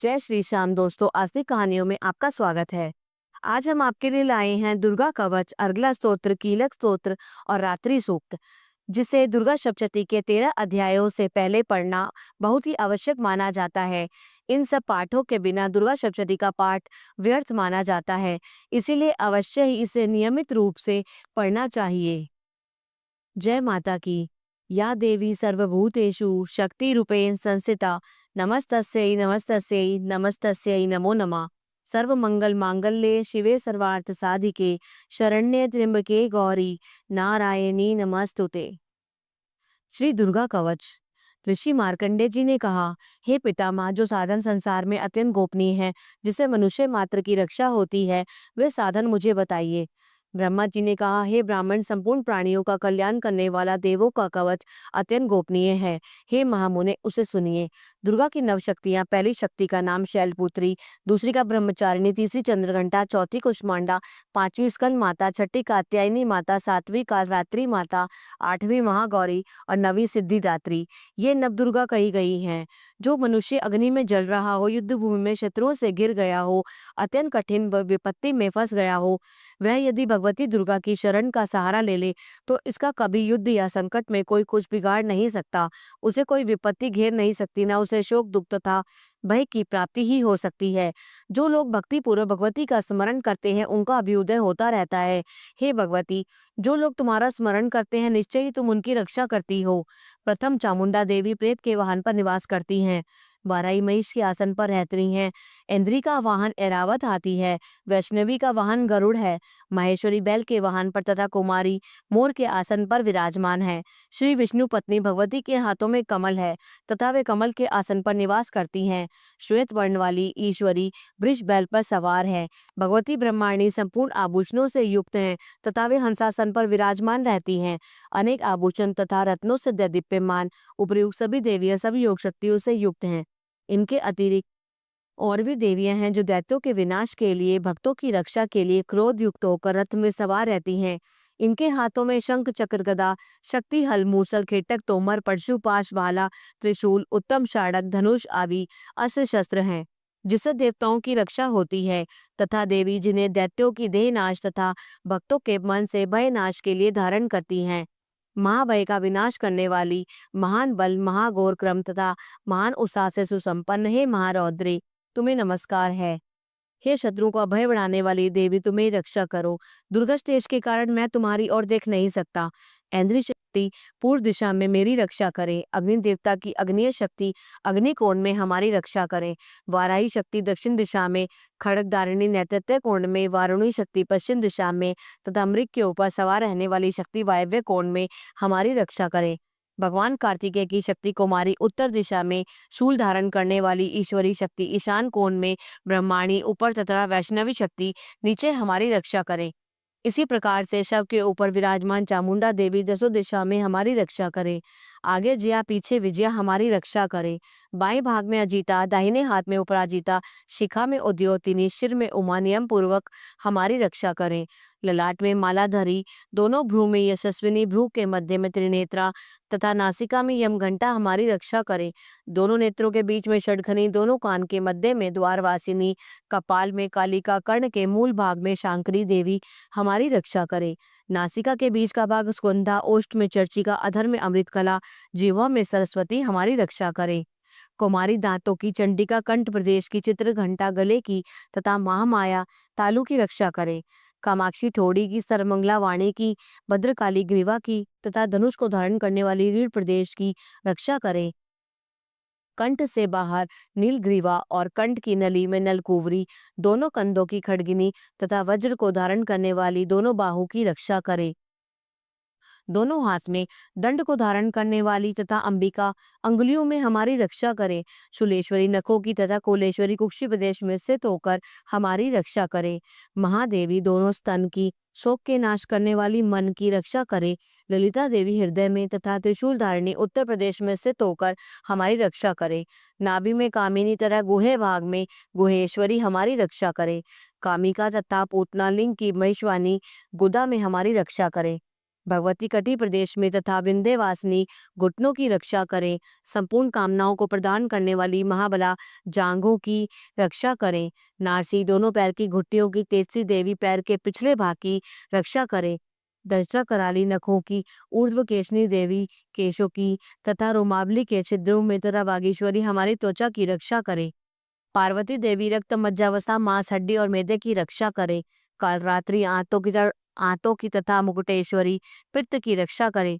जय श्री श्याम दोस्तों, आज की कहानियों में आपका स्वागत है। आज हम आपके लिए लाए हैं दुर्गा कवच, अर्गला स्तोत्र, कीलक स्तोत्र और रात्रि सूक्त, जिसे दुर्गा सप्तशती के 13 अध्यायों से पहले पढ़ना बहुत ही आवश्यक माना जाता है। इन सब पाठों के बिना दुर्गा सप्तशती का पाठ व्यर्थ माना जाता है, इसीलिए अवश्य ही इसे नियमित रूप से पढ़ना चाहिए। जय माता की। या देवी सर्वभूतेषु शक्ति रूपेण संस्थिता नमस्तस्यै नमस्तस्यै नमस्तस्यै नमो नमः। सर्वमंगल मांगल्ये शिवे सर्वार्थ साधिके शरण्ये त्र्यंबके गौरी नारायणी नमस्तुते। श्री दुर्गा कवच। ऋषि मार्कंडेय जी ने कहा, हे पितामह, जो साधन संसार में अत्यंत गोपनीय है, जिससे मनुष्य मात्र की रक्षा होती है, वे साधन मुझे बताइए। ब्रह्मा जी ने कहा, हे ब्राह्मण, संपूर्ण प्राणियों का कल्याण करने वाला देवों का कवच अत्यंत गोपनीय है। हे महामुने, उसे सुनिए। दुर्गा की 9 शक्तियां, पहली शक्ति का नाम शैलपुत्री, दूसरी का ब्रह्मचारिणी, तीसरी चंद्रघंटा, चौथी कुष्मांडा, पांचवी स्कंद माता, छठी कात्यायनी माता, सातवीं कालरात्रि माता, आठवीं महागौरी और 9वीं सिद्धिदात्री। ये नवदुर्गा कही गई हैं। जो मनुष्य अग्नि में जल रहा हो, युद्ध भूमि में शत्रुओं से गिर गया हो, अत्यंत कठिन विपत्ति में फंस गया हो, वह यदि भगवती दुर्गा की शरण का सहारा ले ले तो इसका कभी युद्ध या संकट में कोई कुछ बिगाड़ नहीं सकता। उसे कोई विपत्ति घेर नहीं सकती, ना उसे शोक दुख तथा भय की प्राप्ति ही हो सकती है। जो लोग भक्ति पूर्वक भगवती का स्मरण करते हैं, उनका अभ्युदय होता रहता है। हे भगवती, जो लोग तुम्हारा स्मरण करते हैं, निश्चय ही तुम उनकी रक्षा करती हो। प्रथम चामुंडा देवी प्रेत के वाहन पर निवास करती हैं। बाराई महिष के आसन पर रहती हैं। इंद्री का वाहन ऐरावत हाथी है। वैष्णवी का वाहन गरुड़ है। माहेश्वरी बैल के वाहन पर तथा कुमारी मोर के आसन पर विराजमान है। श्री विष्णु पत्नी भगवती के हाथों में कमल है तथा वे कमल के आसन पर निवास करती हैं। श्वेत वर्ण वाली ईश्वरी वृष बैल पर सवार है। भगवती ब्रह्मांडी संपूर्ण आभूषणों से युक्त हैं तथा वे हंसासन पर विराजमान रहती हैं। अनेक आभूषण तथा रत्नों से दैदीप्यमान उपयुक्त सभी देवियां सब योग शक्तियों से युक्त हैं। इनके अतिरिक्त और भी देवियां हैं जो दैत्यों के विनाश के लिए, भक्तों की रक्षा के लिए क्रोध युक्त होकर रथ में सवार रहती हैं। इनके हाथों में शंख, चक्र, गदा, शक्ति, हल, मूसल, खेटक, तोमर, परशुपाश, भाला, त्रिशूल, उत्तम शाड़क, धनुष आदि अस्त्र शस्त्र हैं, जिससे देवताओं की रक्षा होती है। तथा देवी जिन्हें दैत्यों की देह नाश तथा भक्तों के मन से भय नाश के लिए धारण करती हैं। महाभय का विनाश करने वाली, महान बल, महाघोर क्रम तथा महान उत्साह से सुसंपन्न, हे महारौद्री, तुम्हें नमस्कार है। हे शत्रुओं का भय बढ़ाने वाली देवी, तुम्हें रक्षा करो। दुर्गम तेज के कारण मैं तुम्हारी ओर देख नहीं सकता। ऐन्द्री शक्ति पूर्व दिशा में मेरी रक्षा करे। अग्नि देवता की अग्निय शक्ति अग्निकोण में हमारी रक्षा करे। वाराही शक्ति दक्षिण दिशा में, खड़गधारिणी नैऋत्य कोण में, वारुणी शक्ति पश्चिम दिशा में तथा मृग के ऊपर सवार रहने वाली शक्ति वायव्य कोण में हमारी रक्षा करे। भगवान कार्तिकेय की शक्ति कुमारी उत्तर दिशा में, शूल धारण करने वाली ईश्वरी शक्ति ईशान कोण में, ब्रह्माणी ऊपर तथा वैष्णवी शक्ति नीचे हमारी रक्षा करें। इसी प्रकार से शव के ऊपर विराजमान चामुंडा देवी दसों दिशा में हमारी रक्षा करे। आगे जया, पीछे विजया हमारी रक्षा करे। बाएं भाग में अजीता, दाहिने हाथ में उपराजिता, शिखा में उद्योतिनी, सिर में उमा नियम पूर्वक हमारी रक्षा करें। ललाट में मालाधरी, दोनों भ्रू में यशस्विनी, भ्रू के मध्य में त्रिनेत्रा तथा नासिका में यम घंटा हमारी रक्षा करें। दोनों नेत्रों के बीच में षडखनी, दोनों कान के मध्य में द्वारवासिनी, कपाल में कालिका, कर्ण के मूल भाग में शांकरी देवी हमारी रक्षा करे। नासिका के बीच का भाग स्कंधा, ओष्ठ में चर्चिका, अधर में अमृतकला, जिह्वा में सरस्वती हमारी रक्षा करे। कुमारी दांतों की चंडिका, कंठ प्रदेश की चित्रघंटा, गले की तथा महामाया तालु की रक्षा करे। कामाक्षी ठोड़ी की, सर्वमंगला वाणी की, भद्रकाली ग्रीवा की तथा धनुष को धारण करने वाली रीढ़ प्रदेश की रक्षा करे। कंठ से बाहर नीलग्रीवा और कंठ की नली में नलकुवरी, दोनों कंधों की खड्गिनी तथा वज्र को धारण करने वाली दोनों बाहु की रक्षा करे। दोनों हाथ में दंड को धारण करने वाली तथा अंबिका अंगुलियों में हमारी रक्षा करे। शूलेश्वरी नखों की तथा कोलेश्वरी कुक्षी प्रदेश में स्थित होकर हमारी रक्षा करे। महादेवी दोनों स्तन की, शोक के नाश करने वाली मन की रक्षा करे। ललिता देवी हृदय में तथा त्रिशूल धारिणी उत्तर प्रदेश में स्थित होकर हमारी रक्षा करे। नाभि में कामिनी तरह गुहे भाग में गुहेश्वरी हमारी रक्षा करे। कामिका तथा पूतना लिंग की महेश्वानी गुदा में हमारी रक्षा करे। भगवती कटी प्रदेश में तथा विंध्यवासिनी घुटनों की रक्षा करें। संपूर्ण कामनाओं को प्रदान करने वाली महाबला जांघों की रक्षा करें। नारसी दोनों पैर की घुट्टियों की तेजसी देवी पैर के पिछले भाग की रक्षा करें। दशरथ कराली नखों की ऊर्ध्व केशनी देवी केशों की तथा रोमावली के छिद्रों में तथा बागेश्वरी हमारी त्वचा की रक्षा करे। पार्वती देवी रक्त मज्जावसा मांस हड्डी और मैदे की रक्षा करे। काल रात्रि आंतों की तथा मुकुटेश्वरी पित्त की रक्षा करे।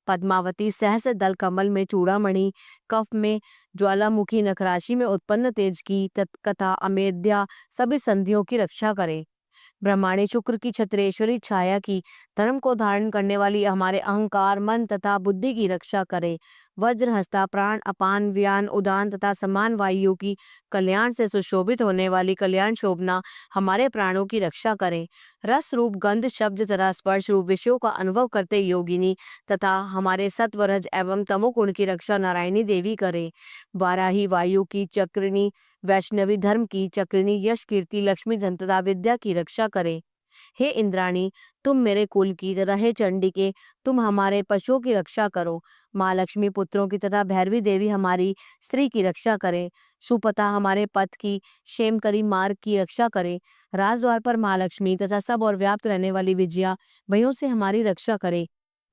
पद्मावती सहस्र दल कमल में चूड़ामणि कफ में ज्वालामुखी नखराशि में उत्पन्न तेज की तथा अमेध्या सभी संधियों की रक्षा करे। ब्रह्माणी शुक्र की छत्रेश्वरी छाया की धर्म को धारण करने वाली हमारे अहंकार मन तथा बुद्धि की रक्षा करे। वज्र हस्ता प्राण अपान व्यान उदान तथा समान वायु की कल्याण से सुशोभित होने वाली कल्याण शोभना हमारे प्राणों की रक्षा करे। रस रूप गंध शब्द तथा स्पर्श रूप विषयों का अनुभव करते योगिनी तथा हमारे सत्वरज एवं तमोगुण की रक्षा नारायणी देवी करे। वाराही वायु की चक्रिणी वैष्णवी धर्म की चक्रिणी यश कीर्ति लक्ष्मी धन तथा विद्या की रक्षा करे। हे इंद्राणी, तुम मेरे कुल की तथा हे चंडिके, तुम हमारे पशुओं की रक्षा करो। माँ लक्ष्मी पुत्रों की तथा भैरवी देवी हमारी स्त्री की रक्षा करे। सुपता हमारे पथ की क्षेमकरी मार्ग की रक्षा करे। राजद्वार पर माँ लक्ष्मी तथा सब और व्याप्त रहने वाली विजया भयों से हमारी रक्षा करे।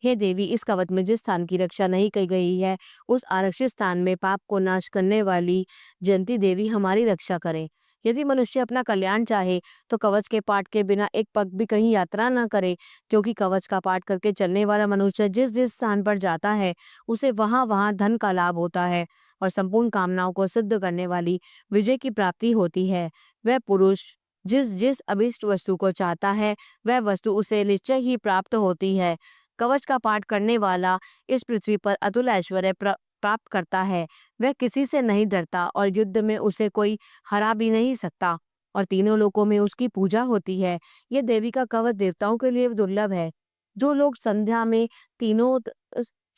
हे देवी, इस कवच में जिस स्थान की रक्षा नहीं की गई है उस आरक्षित स्थान में पाप को नाश करने वाली जयंती देवी हमारी रक्षा करे। यदि मनुष्य अपना कल्याण चाहे तो कवच के पाठ के बिना एक पग भी कहीं यात्रा न करे, क्योंकि कवच का पाठ करके चलने वाला मनुष्य जिस जिस स्थान पर जाता है उसे वहां वहां धन का लाभ होता है और संपूर्ण कामनाओं को सिद्ध करने वाली विजय की प्राप्ति होती है। वह पुरुष जिस जिस अभीष्ट वस्तु को चाहता है वह वस्तु उसे निश्चय ही प्राप्त होती है। कवच का पाठ करने वाला इस पृथ्वी पर अतुल ऐश्वर्य प्राप्त करता है। वह किसी से नहीं डरता और युद्ध में उसे कोई हरा भी नहीं सकता और तीनों लोकों में उसकी पूजा होती है। यह देवी का कवच देवताओं के लिए दुर्लभ है। जो लोग संध्या में तीनों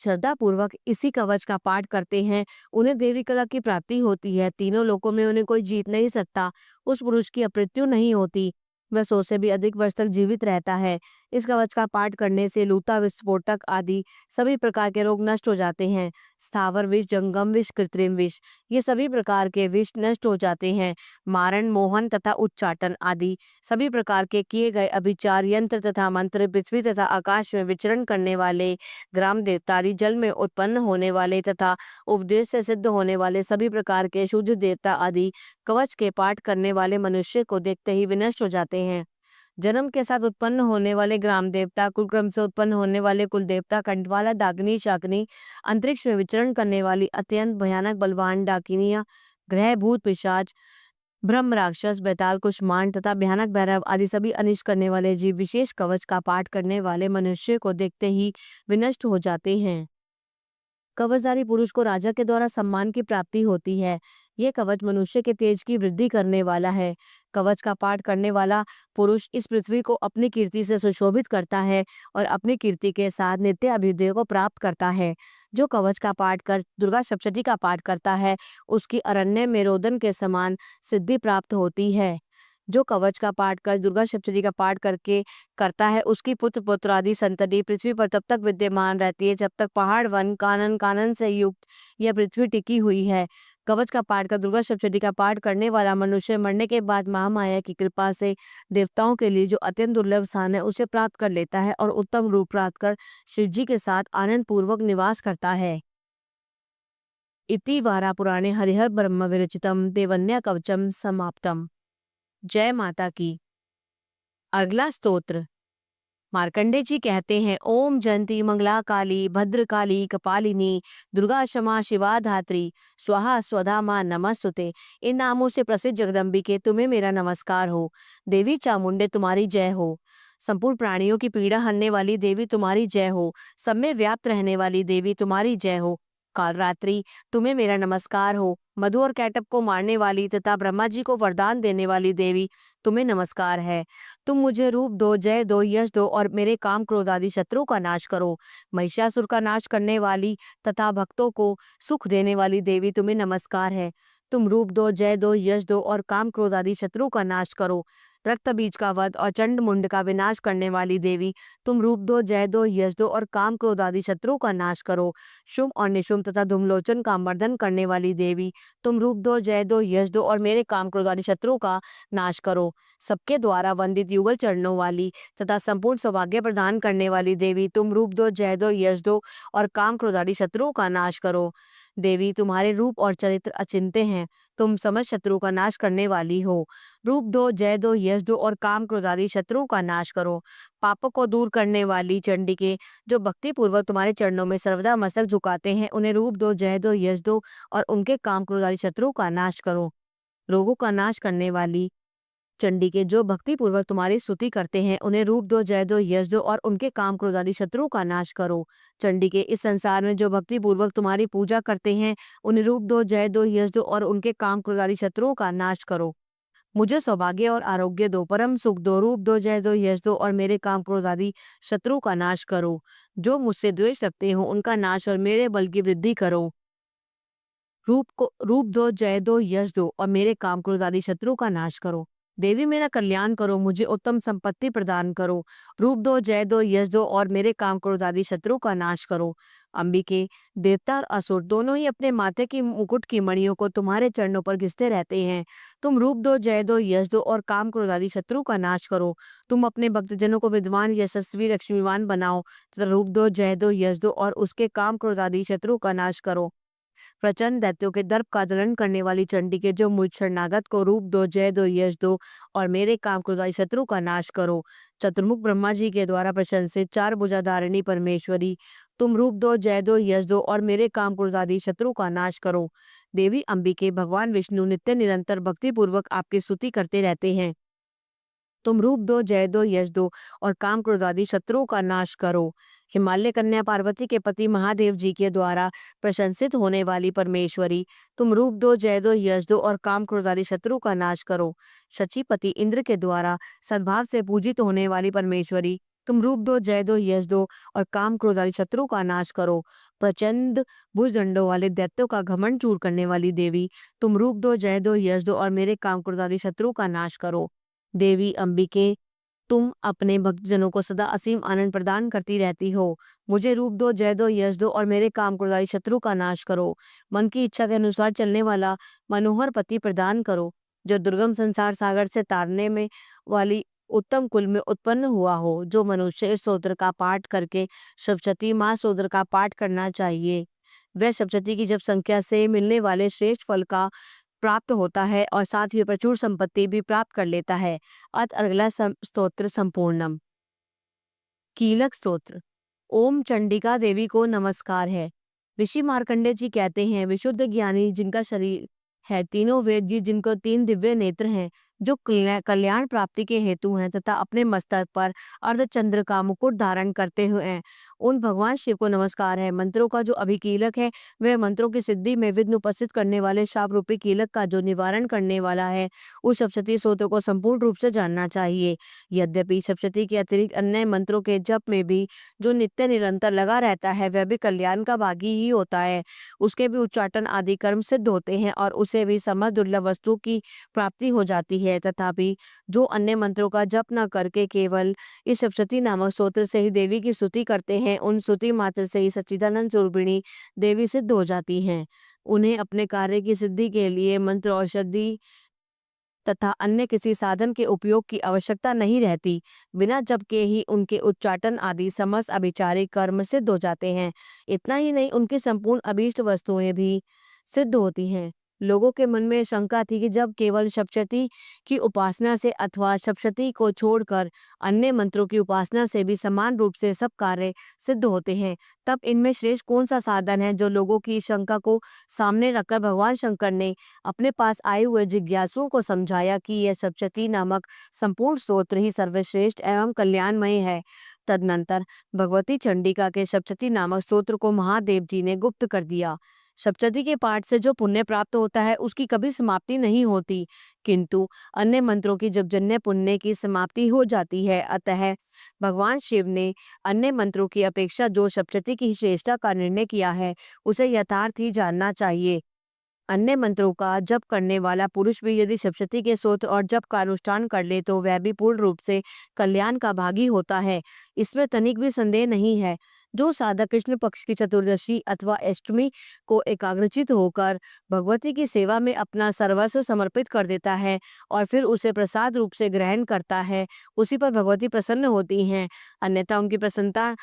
श्रद्धा पूर्वक इसी कवच का पाठ करते हैं उन्हें देवी कला की प्राप्ति होती है। तीनों लोकों में उन्हें कोई जीत नहीं सकता। उस पुरुष की अपमृत्यु नहीं होती, वह 100 से भी अधिक वर्ष तक जीवित रहता है। इस कवच का पाठ करने से लूता विस्फोटक आदि सभी प्रकार के रोग नष्ट हो जाते हैं। स्थावर विष जंगम विष कृत्रिम विष ये सभी प्रकार के विष नष्ट हो जाते हैं। मारण मोहन तथा उच्चाटन आदि सभी प्रकार के किए गए अभिचार यंत्र तथा मंत्र पृथ्वी तथा आकाश में विचरण करने वाले ग्राम देवतारी जल में उत्पन्न होने वाले तथा उपदेश से सिद्ध होने वाले सभी प्रकार के शुद्ध देवता आदि कवच के पाठ करने वाले मनुष्य को देखते ही विनष्ट हो जाते हैं। जन्म के साथ उत्पन्न होने वाले ग्राम देवता, कुलक्रम से उत्पन्न होने वाले कुल देवता, कंठवाला डाकिनी शाकिनी, अंतरिक्ष में विचरण करने वाली अत्यंत भयानक बलवान डाकिनियां, ग्रह भूत पिशाच, ब्रह्म राक्षस, बेताल कुष्मांड तथा भयानक भैरव आदि सभी अनिष्ट करने वाले जीव विशेष कवच का पाठ करने वाले मनुष्य को देखते ही विनष्ट हो जाते हैं। कवचधारी पुरुष को राजा के द्वारा सम्मान की प्राप्ति होती है। यह कवच मनुष्य के तेज की वृद्धि करने वाला है। कवच का पाठ करने वाला पुरुष इस पृथ्वी को अपनी कीर्ति से सुशोभित करता है और अपनी कीर्ति के साथ नित्य अभ्युदय को प्राप्त करता है। जो कवच का पाठ कर दुर्गा सप्तशती का पाठ करता है उसकी अरण्य में रोदन के समान सिद्धि प्राप्त होती है। जो कवच का पाठ कर दुर्गा सप्तशती का पाठ करके करता है उसकी पुत्र पुत्र आदि संतति पृथ्वी पर तब तक विद्यमान रहती है जब तक पहाड़ वन कानन कानन से युक्त यह पृथ्वी टिकी हुई है। कवच का पाठ कर दुर्गा सप्तशती का पाठ करने वाला मनुष्य मरने के बाद महामाया की कृपा से देवताओं के लिए जो अत्यंत दुर्लभ स्थान है उसे प्राप्त कर लेता है और उत्तम रूप प्राप्त कर शिव जी के साथ आनंद पूर्वक निवास करता है। इति वारा पुराणे हरिहर ब्रह्म विरचितम देवन्या कवचम समाप्तम। जय माता की। अगला स्तोत्र मार्कंडे जी कहते हैं, ओम जयंती मंगला काली भद्रकाली कपालिनी दुर्गा क्षमा शिवा धात्री स्वाहा स्वधा मां नमस्तुते। इन नामों से प्रसिद्ध जगदम्बिके तुम्हें मेरा नमस्कार हो। देवी चामुंडे तुम्हारी जय हो। संपूर्ण प्राणियों की पीड़ा हरने वाली देवी तुम्हारी जय हो। सब में व्याप्त रहने वाली देवी तुम्हारी जय हो। कालरात्रि तुम्हें मेरा नमस्कार हो। मधु और कैटब को मारने वाली तथा ब्रह्मा जी को वरदान देने वाली देवी तुम्हें नमस्कार है। तुम मुझे रूप दो, जय दो, यश दो और मेरे काम क्रोध आदि शत्रु का नाश करो। महिषासुर का नाश करने वाली तथा भक्तों को सुख देने वाली देवी तुम्हें नमस्कार है। तुम रूप दो, जय दो, यश दो और काम क्रोध आदि शत्रु का नाश करो। रक्त बीज का वध और चंड मुंड का विनाश करने वाली देवी, तुम रूप दो, जय दो, यश दो और काम क्रोध आदि शत्रुओं का नाश करो। शुभ और निशुंभ तथा धूम्रलोचन का मर्दन करने वाली देवी, तुम रूप दो, जय दो, यश दो और मेरे काम क्रोध आदि शत्रुओं का नाश करो। सबके द्वारा वंदित युगल चरणों वाली तथा संपूर्ण सौभाग्य प्रदान करने वाली देवी, तुम रूप दो, जय दो, यश दो और काम क्रोध आदि शत्रुओं का नाश करो। देवी, तुम्हारे रूप और चरित्र अचिंत्य हैं, तुम समस्त शत्रु का नाश करने वाली हो। रूप दो, जय दो, यश दो और काम क्रोध आदि शत्रुओं का नाश करो। पापों को दूर करने वाली चंडिके, जो भक्ति पूर्वक तुम्हारे चरणों में सर्वदा मस्तक झुकाते हैं, उन्हें रूप दो, जय दो, यश दो और उनके काम क्रोध आदि शत्रुओं का नाश करो। रोगों का नाश करने वाली चंडिके, जो भक्ति पूर्वक तुम्हारी स्तुति करते हैं, उन्हें रूप दो, जय दो, यश दो और उनके काम क्रोध आदि शत्रुओं का नाश करो। चंडिके, इस संसार में जो भक्ति पूर्वक तुम्हारी पूजा करते हैं, उन्हें रूप दो, जय दो, यश दो और उनके काम क्रोध आदि शत्रुओं का नाश करो। मुझे सौभाग्य और आरोग्य दो, परम सुख दो, रूप दो, जय दो, यश दो और मेरे काम क्रोध आदि शत्रुओं का नाश करो। जो मुझसे द्वेष रखते हो, उनका नाश और मेरे बल की वृद्धि करो। रूप दो, जय दो, यश दो और मेरे काम क्रोध आदि शत्रुओं का नाश करो। देवी, मेरा कल्याण करो, मुझे उत्तम संपत्ति प्रदान करो। रूप दो, जय दो, यश दो और मेरे काम क्रोध आदि शत्रुओं का नाश करो। अंबिके, देवता और असुर दोनों ही अपने माथे की मुकुट की मणियों को तुम्हारे चरणों पर घिसते रहते हैं। तुम रूप दो, जय दो, यश दो और काम क्रोध आदि शत्रुओं का नाश करो। तुम अपने भक्तजनों को विद्वान, यशस्वी, लक्ष्मीवान बनाओ तथा रूप दो, जय दो, यश दो और उसके काम क्रोध आदि शत्रुओं का नाश करो। प्रचंड दैत्यों के दर्प का दलन करने वाली चंडिके, जो मुझ शरणागत को रूप दो, जय दो, यश दो और मेरे काम क्रोधाई शत्रु का नाश करो। चतुर्मुख ब्रह्मा जी के द्वारा प्रशंसित चार भुजाधारिणी परमेश्वरी, तुम रूप दो, जय दो, यश दो और मेरे काम क्रोधादि शत्रु का नाश करो। देवी अंबिके, भगवान विष्णु नित्य निरंतर भक्ति पूर्वक आपकी स्तुति करते रहते हैं। तुम रूप दो, जय दो, यश दो और काम क्रोध आदि शत्रुओं का नाश करो। हिमालय कन्या पार्वती के पति महादेव जी के द्वारा प्रशंसित होने वाली परमेश्वरी, तुम रूप दो, जय दो, यश दो और काम क्रोध आदि शत्रु का नाश करो। शचीपति इंद्र के द्वारा सद्भाव से पूजित होने वाली परमेश्वरी, तुम रूप दो, जय दो, यश दो और काम क्रोध आदि शत्रु का नाश करो। प्रचंड भुजदंडों वाले दैत्यों का घमंड चूर करने वाली देवी, तुम रूप दो, जय दो, यश दो और मेरे काम क्रोध आदि शत्रु का नाश करो। देवी अंबिके, तुम अपने भक्तजनों को सदा असीम आनंद प्रदान करती रहती हो। मुझे रूप दो, जय दो, यश दो और मेरे काम क्रोधाई शत्रु का नाश करो। मन की इच्छा के अनुसार चलने वाला मनोहर पति प्रदान करो, जो दुर्गम संसार सागर से तारने में वाली उत्तम कुल में उत्पन्न हुआ हो। जो मनुष्य इस स्तोत्र का पाठ करके सप्तशती माह स्तोत्र का पाठ करना चाहिए, वह सप्तशती की जब संख्या से मिलने वाले श्रेष्ठ फल का प्राप्त होता है और साथ ही प्रचुर संपत्ति भी प्राप्त कर लेता है। अगला स्तोत्र संपूर्णम। कीलक स्तोत्र। ओम चंडिका देवी को नमस्कार है। ऋषि मार्कंडेय जी कहते हैं, विशुद्ध ज्ञानी जिनका शरीर है, तीनों वेद जी जिनको तीन दिव्य नेत्र हैं, जो कल्याण प्राप्ति के हेतु हैं तथा अपने मस्तक पर अर्धचंद्र का मुकुट धारण करते हुए हैं, उन भगवान शिव को नमस्कार है। मंत्रों का जो अभिकीलक है, वह मंत्रों की सिद्धि में विघ्न उपस्थित करने वाले शाप रूपी कीलक का जो निवारण करने वाला है। उस सप्तशती स्तोत्र को संपूर्ण रूप से जानना चाहिए। यद्यपि सप्तशती के अतिरिक्त अन्य मंत्रों के जप में भी जो नित्य निरंतर लगा रहता है, वह भी कल्याण का भागी ही होता है। उसके भी उच्चाटन आदि कर्म सिद्ध होते हैं और उसे भी समस्त दुर्लभ वस्तु की प्राप्ति हो जाती है। तथापि जो अन्य मंत्रों का जप न करके केवल इस सप्तशती नामक स्तोत्र से ही देवी की स्तुति करते हैं, उन स्तुति मात्र से ही सच्चिदानंद स्वरूपिणी देवी सिद्ध हो जाती हैं। उन्हें अपने कार्य की सिद्धि के लिए मंत्र, औषधि तथा अन्य किसी साधन के उपयोग की आवश्यकता नहीं रहती। बिना जप के ही उनके उच्चाटन आदि समस्त अभिचारिक कर्म सिद्ध हो जाते हैं। इतना ही नहीं, उनकी संपूर्ण अभीष्ट वस्तुएं भी सिद्ध होती हैं। लोगों के मन में शंका थी कि जब केवल सप्तशती की उपासना से अथवा सप्तशती को छोड़कर अन्य मंत्रों की उपासना से भी समान रूप से सब कार्य सिद्ध होते हैं, तब इनमें श्रेष्ठ कौन सा साधन है। जो लोगों की शंका को सामने रखकर भगवान शंकर ने अपने पास आए हुए जिज्ञासुओं को समझाया कि यह सप्तशती नामक संपूर्ण स्तोत्र ही सर्वश्रेष्ठ एवं कल्याणमय है। तदनंतर भगवती चंडिका के सप्तशती नामक स्तोत्र को महादेव जी ने गुप्त कर दिया। सप्तशती के पाठ से जो पुण्य प्राप्त होता है, उसकी कभी समाप्ति नहीं होती, किंतु अन्य मंत्रों की जब जन्य पुण्य की समाप्ति हो जाती है। अतः भगवान शिव ने अन्य मंत्रों की अपेक्षा जो सप्तशती की श्रेष्ठता का निर्णय किया है, उसे यथार्थ ही जानना चाहिए। अन्य मंत्रों का जप करने वाला पुरुष भी यदि सप्तशती के स्तोत्र और जप का अनुष्ठान कर ले तो वह भी पूर्ण रूप से कल्याण का भागी होता है। इसमें तनिक भी संदेह नहीं है। जो साधक कृष्ण पक्ष की चतुर्दशी अथवा अष्टमी को एकाग्रचित होकर भगवती की सेवा में अपना सर्वस्व समर्पित कर देता है और फिर उसे प्रसाद रूप से ग्रहण करता है, उसी पर भगवती प्रसन्न होती हैं, अन्यथा उनकी प्रसन्नता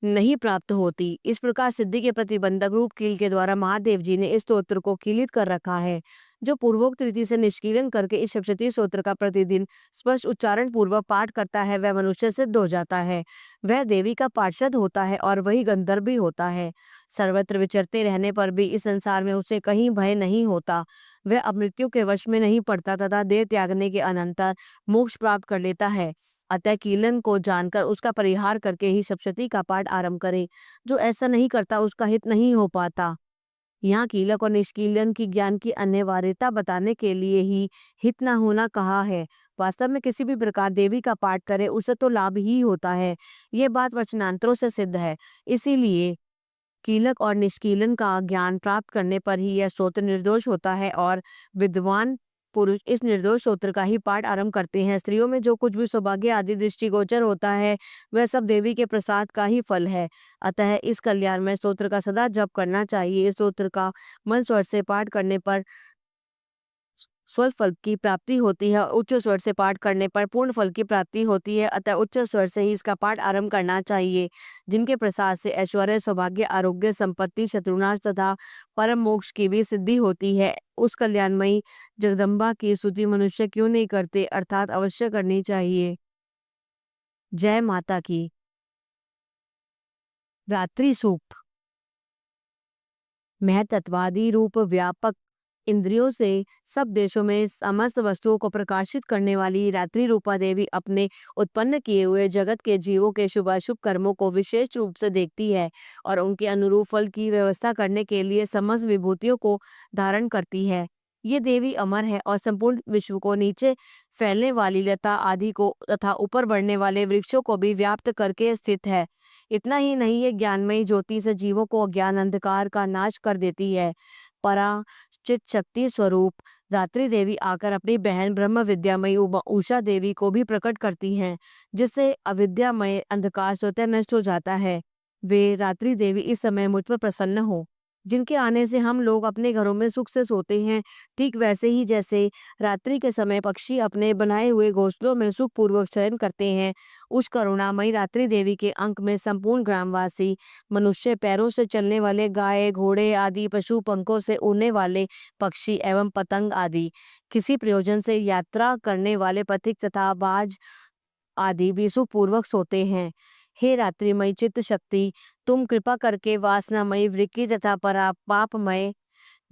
नहीं प्राप्त होती। इस प्रकार सिद्धि के प्रतिबंधक रूप कील के द्वारा महादेव जी ने इस स्तोत्र को कीलित कर रखा है। जो पूर्वोक्त रीति से निष्कीलन करके इस सप्तशती स्तोत्र का प्रतिदिन स्पष्ट उच्चारण पूर्वक पाठ करता है वह मनुष्य सिद्ध हो जाता है। वह देवी का पार्षद होता है और वही गंधर्व भी होता है। सर्वत्र विचरते रहने पर भी इस संसार में उसे कहीं भय नहीं होता। वह अपमृत्यु के वश में नहीं पड़ता तथा देह त्यागने के अनंतर मोक्ष प्राप्त कर लेता है। अतः कीलन को जानकर उसका परिहार करके ही सप्तशती का पाठ आरंभ करे। जो ऐसा नहीं करता उसका हित नहीं हो पाता। यहाँ कीलक और निष्कीलन की ज्ञान की अनिवार्यता बताने के लिए ही हित न होना कहा है। वास्तव में किसी भी प्रकार देवी का पाठ करे उसे तो लाभ ही होता है। ये बात वचनांतरों से सिद्ध है। इसीलिए कीलक और निष्कीलन का ज्ञान प्राप्त करने पर ही यह स्तोत्र निर्दोष होता है और विद्वान पुरुष इस निर्दोष स्तोत्र का ही पाठ आरंभ करते हैं। स्त्रियों में जो कुछ भी सौभाग्य आदि दृष्टिगोचर होता है वह सब देवी के प्रसाद का ही फल है। अतः इस कल्याणमय स्तोत्र का सदा जप करना चाहिए। इस स्तोत्र का मन स्वर से पाठ करने पर स्वर फल की प्राप्ति होती है और उच्च स्वर से पाठ करने पर पूर्ण फल की प्राप्ति होती है। अतः उच्च स्वर से ही इसका पाठ आरंभ करना चाहिए। जिनके प्रसाद से ऐश्वर्य, सौभाग्य, आरोग्य, संपत्ति, शत्रुनाश तथा परम मोक्ष की भी सिद्धि होती है, उस कल्याणमयी जगदम्बा की स्तुति मनुष्य क्यों नहीं करते, अर्थात अवश्य करनी चाहिए। जय माता की। रात्रि सूक्त। महतत्वादी रूप व्यापक इंद्रियों से सब देशों में समस्त वस्तुओं को प्रकाशित करने वाली रात्रि रूपा देवी अपने उत्पन्न किए हुए जगत के जीवों के शुभाशुभ कर्मों को विशेष रूप से देखती है और उनके अनुरूप फल की व्यवस्था करने के लिए समस्त विभूतियों को धारण करती है। ये देवी अमर है और संपूर्ण विश्व को नीचे फैलने वाली लता आदि को तथा ऊपर बढ़ने वाले वृक्षों को भी व्याप्त करके स्थित है। इतना ही नहीं, ये ज्ञानमयी ज्योति से जीवों को अज्ञान अंधकार का नाश कर देती है। पराचित शक्ति स्वरूप रात्रि देवी आकर अपनी बहन ब्रह्म विद्यामयी उषा देवी को भी प्रकट करती हैं, जिससे अविद्यामय अंधकार स्वतः नष्ट हो जाता है। वे रात्रि देवी इस समय मुझ पर प्रसन्न हो, जिनके आने से हम लोग अपने घरों में सुख से सोते हैं, ठीक वैसे ही जैसे रात्रि के समय पक्षी अपने बनाए हुए घोंसलों में सुखपूर्वक शयन करते हैं। उस करुणामयी रात्रि देवी के अंक में संपूर्ण ग्रामवासी मनुष्य, पैरों से चलने वाले गाय, घोड़े आदि पशु, पंखों से उड़ने वाले पक्षी एवं पतंग आदि, किसी प्रयोजन से यात्रा करने वाले पथिक तथा बाज आदि भी सुखपूर्वक सोते हैं। हे रात्रिमय चित्त शक्ति, तुम कृपा करके वासनामयी वृक्की तथा परा पापमय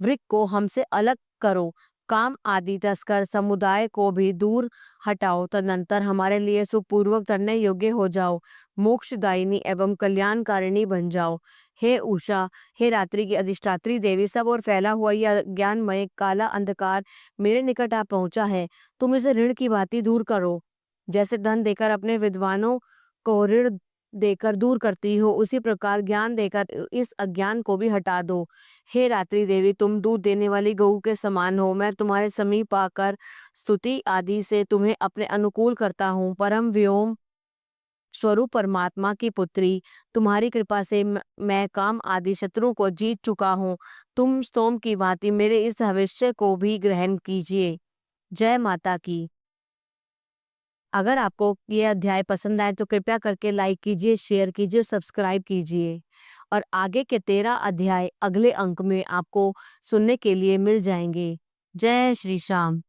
वृक्क को हमसे अलग करो। काम आदि तस्कर समुदाय को भी दूर हटाओ। तदनंतर हमारे लिए सुखपूर्वक तरने योग्य हो जाओ, मोक्षदायिनी एवं कल्याणकारिणी बन जाओ। हे उषा, हे रात्रि की अधिष्ठात्री देवी, सब और फैला हुआ यह ज्ञानमय काला अंधकार मेरे निकट आ पहुंचा है। तुम इसे ऋण की भांति दूर करो। जैसे धन देकर अपने विद्वानों को ऋण देकर दूर करती हो, उसी प्रकार ज्ञान देकर इस अज्ञान को भी हटा दो। हे रात्रि देवी, तुम दूध देने वाली गऊ के समान हो। मैं तुम्हारे समीप आकर स्तुति आदि से तुम्हें अपने अनुकूल करता हूँ। परम व्योम स्वरूप परमात्मा की पुत्री, तुम्हारी कृपा से मैं काम आदि शत्रुओं को जीत चुका हूँ। तुम स्तोम की भांति मेरे इस भविष्य को भी ग्रहण कीजिए। जय माता की। अगर आपको ये अध्याय पसंद आए तो कृपया करके लाइक कीजिए, शेयर कीजिए, सब्सक्राइब कीजिए और आगे के 13 अध्याय अगले अंक में आपको सुनने के लिए मिल जाएंगे। जय श्री श्याम।